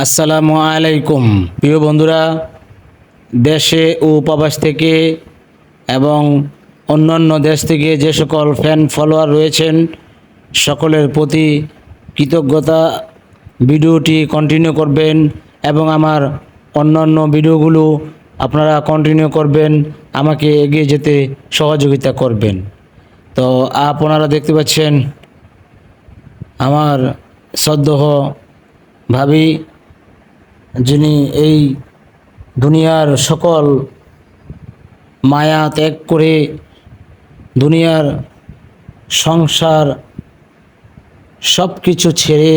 আসসালামু আলাইকুম প্রিয় বন্ধুরা, দেশে ও প্রবাস থেকে এবং অন্যান্য দেশ থেকে যে সকল ফ্যান ফলোয়ার রয়েছেন সকলের প্রতি কৃতজ্ঞতা। ভিডিওটি কন্টিনিউ করবেন এবং আমার অন্যান্য ভিডিওগুলো আপনারা কন্টিনিউ করবেন, আমাকে এগিয়ে যেতে সহযোগিতা করবেন। তো আপনারা দেখতে পাচ্ছেন আমার শ্রদ্ধেয় ভাবি, যিনি এই দুনিয়ার সকল মায়া ত্যাগ করে দুনিয়ার সংসার সব কিছু ছেড়ে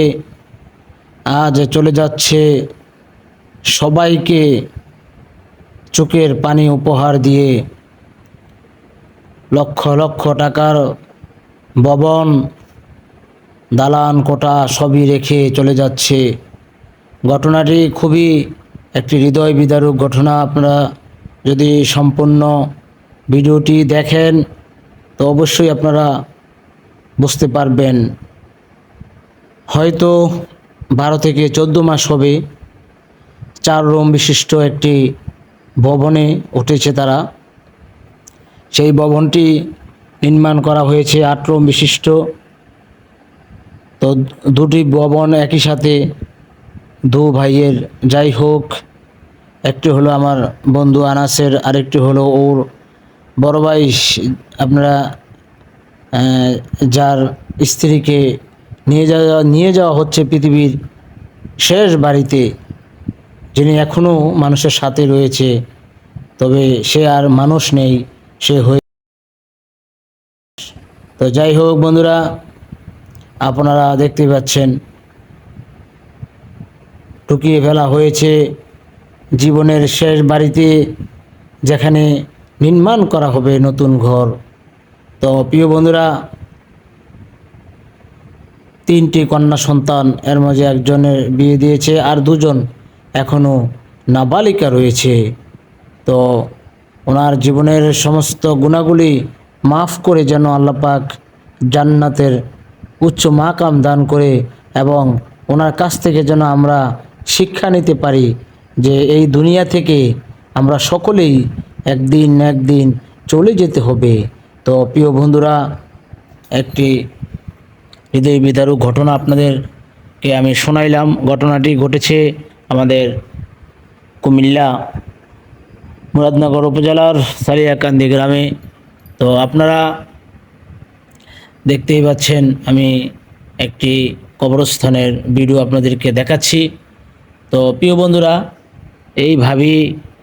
আজ চলে যাচ্ছে, সবাইকে চোখের পানি উপহার দিয়ে লক্ষ লক্ষ টাকার ভবন দালান কোঠা সবই রেখে চলে যাচ্ছে। ঘটনাটি খুবই একটি হৃদয় বিদারক ঘটনা। আপনারা যদি সম্পূর্ণ ভিডিওটি দেখেন তো অবশ্যই আপনারা বুঝতে পারবেন। হয়তো 12 থেকে 14 মাস হবে 4 রুম বিশিষ্ট একটি ভবনে উঠেছে তারা। সেই ভবনটি নির্মাণ করা হয়েছে 8 রুম বিশিষ্ট। তো দুটি ভবন একই সাথে দু ভাইয়ের, যাই হোক, একটি হলো আমার বন্ধু আনাসের, আরেকটি হলো ওর বড় ভাই, আপনারা যার স্ত্রীকে নিয়ে যাওয়া হচ্ছে পৃথিবীর শেষ বাড়িতে, যিনি এখনও মানুষের সাথে রয়েছে, তবে সে আর মানুষ নেই, সে হয়ে। তো যাই হোক বন্ধুরা, আপনারা দেখতে পাচ্ছেন ঢুকিয়ে ফেলা হয়েছে জীবনের শেষ বাড়িতে, যেখানে নির্মাণ করা হবে নতুন ঘর। তো প্রিয় বন্ধুরা, 3টি কন্যা সন্তান, এর মাঝে একজনের বিয়ে দিয়েছে আর 2জন এখনও নাবালিকা রয়েছে। তো ওনার জীবনের সমস্ত গুণাগুলি মাফ করে যেন আল্লাহ পাক জান্নাতের উচ্চ মাকাম দান করে এবং ওনার কাছ থেকে যেন আমরা শিক্ষা নিতে পারি যে এই দুনিয়া থেকে আমরা সকলেই একদিন না একদিন চলে যেতে হবে। তো প্রিয় বন্ধুরা, একটি হৃদয় বিদারক ঘটনা আপনাদেরকে আমি শোনাইলাম। ঘটনাটি ঘটেছে আমাদের কুমিল্লা মুরাদনগর উপজেলার সারিয়াকান্দি গ্রামে। তো আপনারা দেখতেই পাচ্ছেন আমি একটি কবরস্থানের ভিডিও আপনাদেরকে দেখাচ্ছি। তো প্রিয় বন্ধুরা, এই ভাবি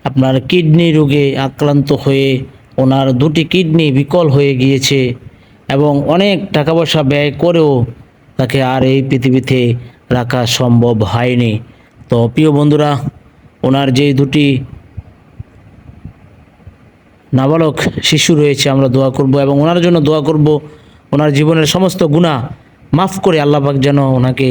আপনার কিডনি রোগে আক্রান্ত হয়ে ওনার 2টি কিডনি বিকল হয়ে গিয়েছে এবং অনেক টাকা পয়সা ব্যয় করেও তাকে আর এই পৃথিবীতে রাখা সম্ভব হয়নি। তো প্রিয় বন্ধুরা, ওনার যেই 2টি নাবালক শিশু রয়েছে, আমরা দোয়া করব এবং ওনার জন্য দোয়া করব, ওনার জীবনের সমস্ত গুনাহ মাফ করে আল্লাহ পাক যেন ওনাকে